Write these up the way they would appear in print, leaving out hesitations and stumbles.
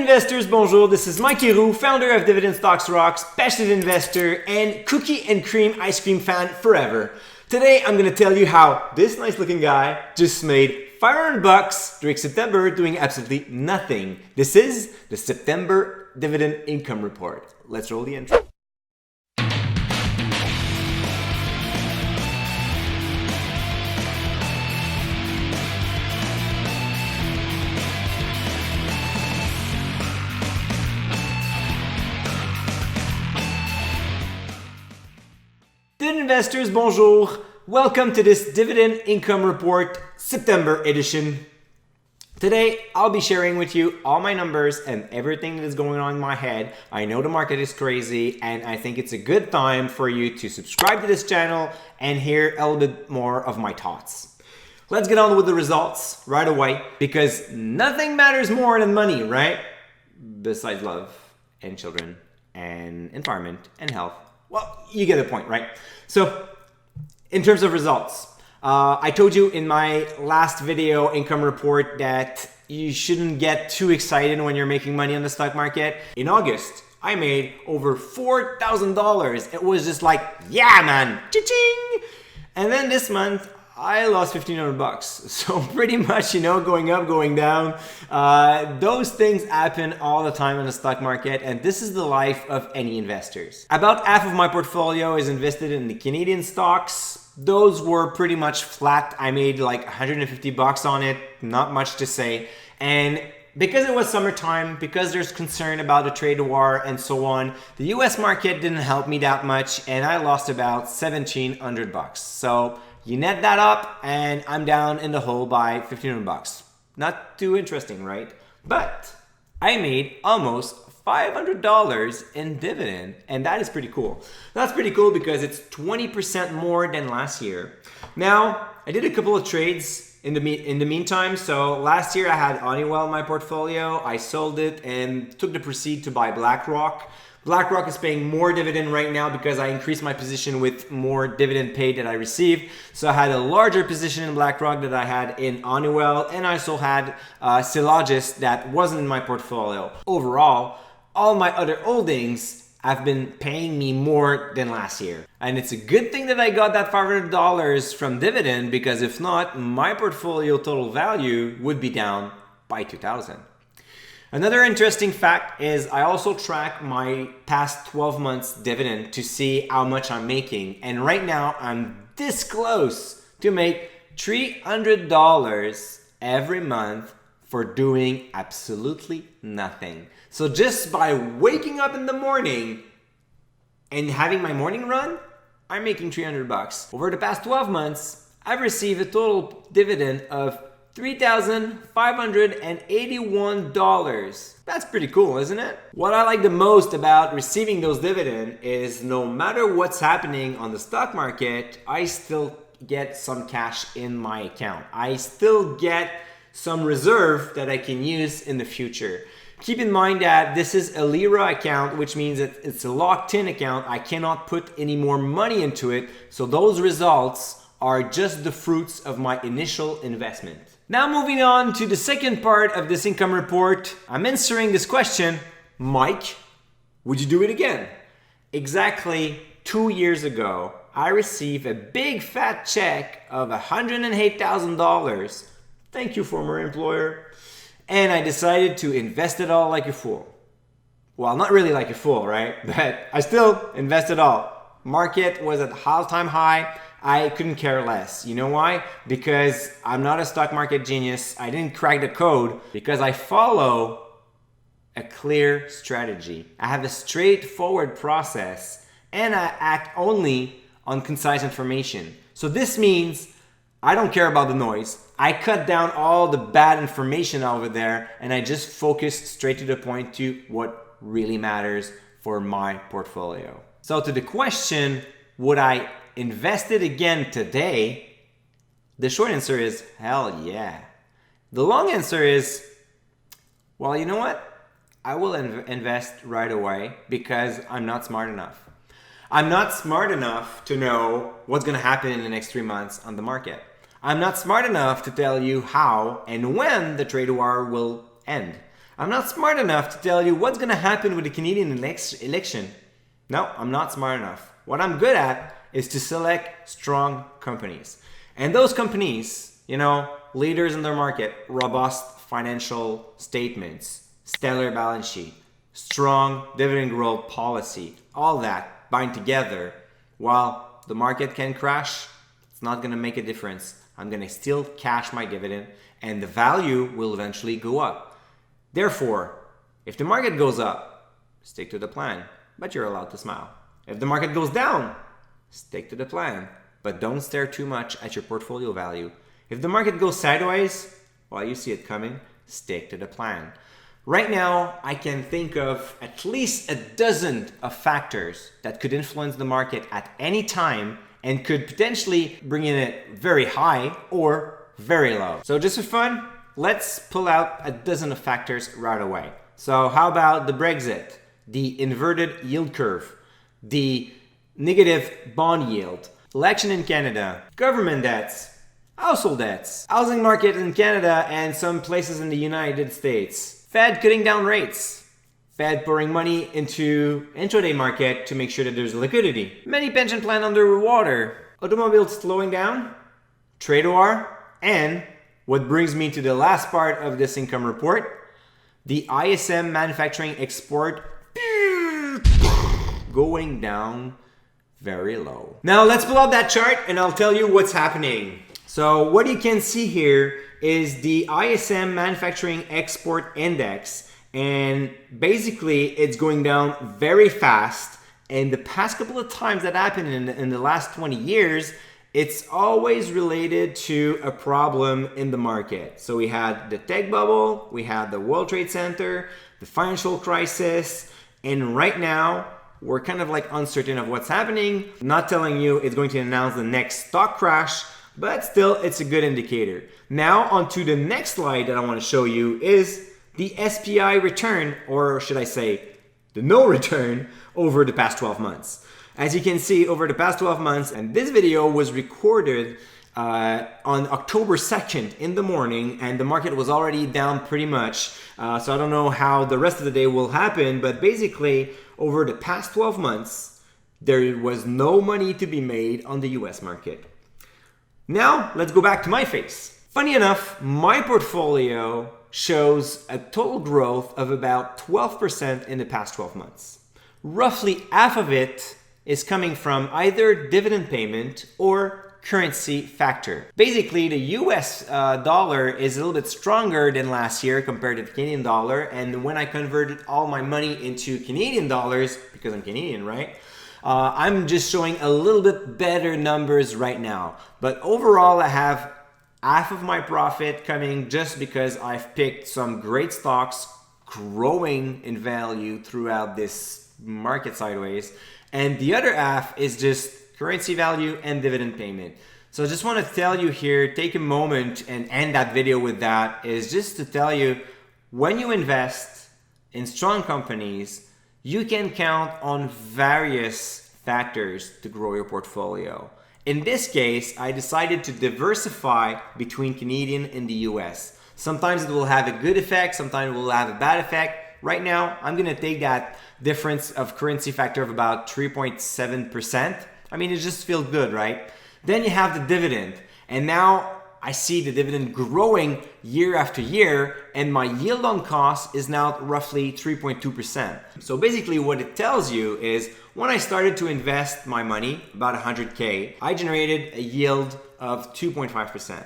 Investors, bonjour. This is Mike Roux, founder of Dividend Stocks Rocks, passionate investor, and cookie and cream ice cream fan forever. Today, I'm going to tell you how this nice looking guy just made $500 during September doing absolutely nothing. This is the September Dividend Income Report. Let's roll the intro. Investors, bonjour. Welcome to this Dividend Income Report September edition. Today, I'll be sharing with you all my numbers and everything that is going on in my head. I know the market is crazy, and I think it's a good time for you to subscribe to this channel and hear a little bit more of my thoughts. Let's get on with the results right away, because nothing matters more than money, right? Besides love and children and environment and health. Well, you get the point, right? So, in terms of results, I told you in my last video income report that you shouldn't get too excited when you're making money on the stock market. In August, I made over $4,000. It was just like, yeah, man, cha-ching! And then this month, I lost $1,500. So pretty much, going up, going down. Those things happen all the time in the stock market, and this is the life of any investors. About half of my portfolio is invested in the Canadian stocks. Those were pretty much flat. I made like $150 on it, not much to say. And because it was summertime, because there's concern about the trade war and so on, the US market didn't help me that much, and I lost about $1,700. So you net that up, and I'm down in the hole by $1,500. Not too interesting, right? But I made almost $500 in dividend, and that is pretty cool. That's pretty cool because it's 20% more than last year. Now, I did a couple of trades in the meantime. So last year I had Honeywell in my portfolio. I sold it and took the proceed to buy BlackRock. BlackRock is paying more dividend right now because I increased my position with more dividend paid that I received. So I had a larger position in BlackRock than I had in Honeywell, and I also had Sylogist that wasn't in my portfolio. Overall, all my other holdings have been paying me more than last year. And it's a good thing that I got that $500 from dividend, because if not, my portfolio total value would be down by $2,000. Another interesting fact is I also track my past 12 months dividend to see how much I'm making. And right now I'm this close to make $300 every month for doing absolutely nothing. So just by waking up in the morning and having my morning run, I'm making $300. Over the past 12 months, I've received a total dividend of $3,581. That's pretty cool, isn't it? What I like the most about receiving those dividends is no matter what's happening on the stock market, I still get some cash in my account. I still get some reserve that I can use in the future. Keep in mind that this is a Lira account, which means that it's a locked-in account. I cannot put any more money into it. So those results are just the fruits of my initial investment. Now moving on to the second part of this income report, I'm answering this question, Mike, would you do it again? Exactly 2 years ago, I received a big fat check of $108,000. Thank you, former employer. And I decided to invest it all like a fool. Well, not really like a fool, right? But I still invested all. Market was at all-time high. I couldn't care less. You know why? Because I'm not a stock market genius. I didn't crack the code because I follow a clear strategy. I have a straightforward process, and I act only on concise information. So this means I don't care about the noise. I cut down all the bad information over there, and I just focus straight to the point to what really matters for my portfolio. So to the question, would I invest it again today? The short answer is hell yeah. The long answer is, well, you know what? I will invest right away because I'm not smart enough. I'm not smart enough to know what's going to happen in the next 3 months on the market. I'm not smart enough to tell you how and when the trade war will end. I'm not smart enough to tell you what's going to happen with the Canadian election. No, I'm not smart enough. What I'm good at is to select strong companies. And those companies, leaders in their market, robust financial statements, stellar balance sheet, strong dividend growth policy, all that bind together. While the market can crash, it's not going to make a difference. I'm going to still cash my dividend and the value will eventually go up. Therefore, if the market goes up, stick to the plan, but you're allowed to smile. If the market goes down, stick to the plan, but don't stare too much at your portfolio value. If the market goes sideways, well, you see it coming, stick to the plan. Right now, I can think of at least a dozen of factors that could influence the market at any time and could potentially bring in it very high or very low. So just for fun, let's pull out a dozen of factors right away. So how about the Brexit, the inverted yield curve, the negative bond yield, election in Canada, government debts, household debts, housing market in Canada and some places in the United States, Fed cutting down rates, Fed pouring money into intraday market to make sure that there's liquidity, many pension plans underwater, automobiles slowing down, trade war, and what brings me to the last part of this income report, the ISM manufacturing export going down very low. Now let's pull out that chart and I'll tell you what's happening. So what you can see here is the ISM manufacturing export index, and basically it's going down very fast. And the past couple of times that happened in the last 20 years, it's always related to a problem in the market. So we had the tech bubble, we had the World Trade Center, the financial crisis, and right now we're kind of like uncertain of what's happening. Not telling you it's going to announce the next stock crash, but still it's a good indicator. Now onto the next slide that I want to show you is the SPI return, or should I say the no return over the past 12 months. As you can see, over the past 12 months, and this video was recorded on October 2nd in the morning, and the market was already down pretty much. So I don't know how the rest of the day will happen, but basically over the past 12 months, there was no money to be made on the US market. Now, let's go back to my face. Funny enough, my portfolio shows a total growth of about 12% in the past 12 months. Roughly half of it is coming from either dividend payment or currency factor. Basically, the US dollar is a little bit stronger than last year compared to the Canadian dollar, and when I converted all my money into Canadian dollars, because I'm Canadian, right? I'm just showing a little bit better numbers right now. But overall, I have half of my profit coming just because I've picked some great stocks growing in value throughout this market sideways. And the other half is just currency value and dividend payment. So I just want to tell you here, take a moment and end that video with that, is just to tell you, when you invest in strong companies, you can count on various factors to grow your portfolio. In this case, I decided to diversify between Canadian and the US. Sometimes it will have a good effect, sometimes it will have a bad effect. Right now, I'm gonna take that difference of currency factor of about 3.7%. I mean, it just feels good, right? Then you have the dividend. And now I see the dividend growing year after year, and my yield on cost is now roughly 3.2%. So basically what it tells you is when I started to invest my money, about 100K, I generated a yield of 2.5%.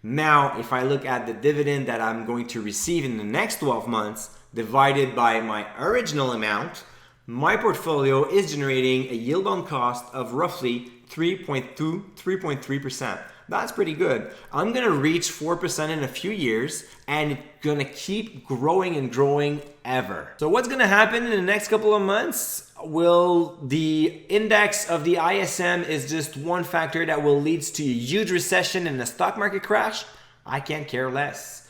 Now, if I look at the dividend that I'm going to receive in the next 12 months, divided by my original amount, my portfolio is generating a yield on cost of roughly 3.3%. That's pretty good. I'm gonna reach 4% in a few years, and it's gonna keep growing and growing ever. So what's gonna happen in the next couple of months? Will the index of the ISM is just one factor that will lead to a huge recession and a stock market crash? I can't care less.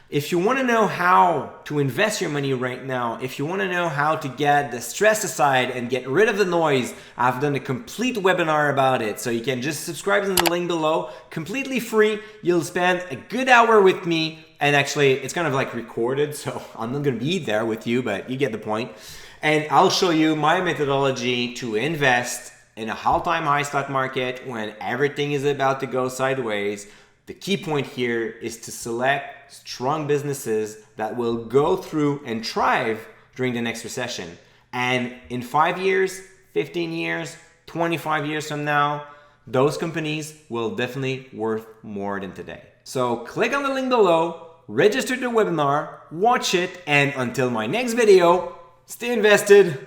If you want to know how to invest your money right now, if you want to know how to get the stress aside and get rid of the noise, I've done a complete webinar about it. So you can just subscribe to the link below, completely free. You'll spend a good hour with me and actually it's kind of like recorded, so I'm not gonna be there with you, but you get the point. And I'll show you my methodology to invest in a all-time high stock market when everything is about to go sideways. The key point here is to select strong businesses that will go through and thrive during the next recession. And in 5 years, 15 years, 25 years from now, those companies will definitely worth more than today. So click on the link below, register the webinar, watch it, and until my next video, stay invested.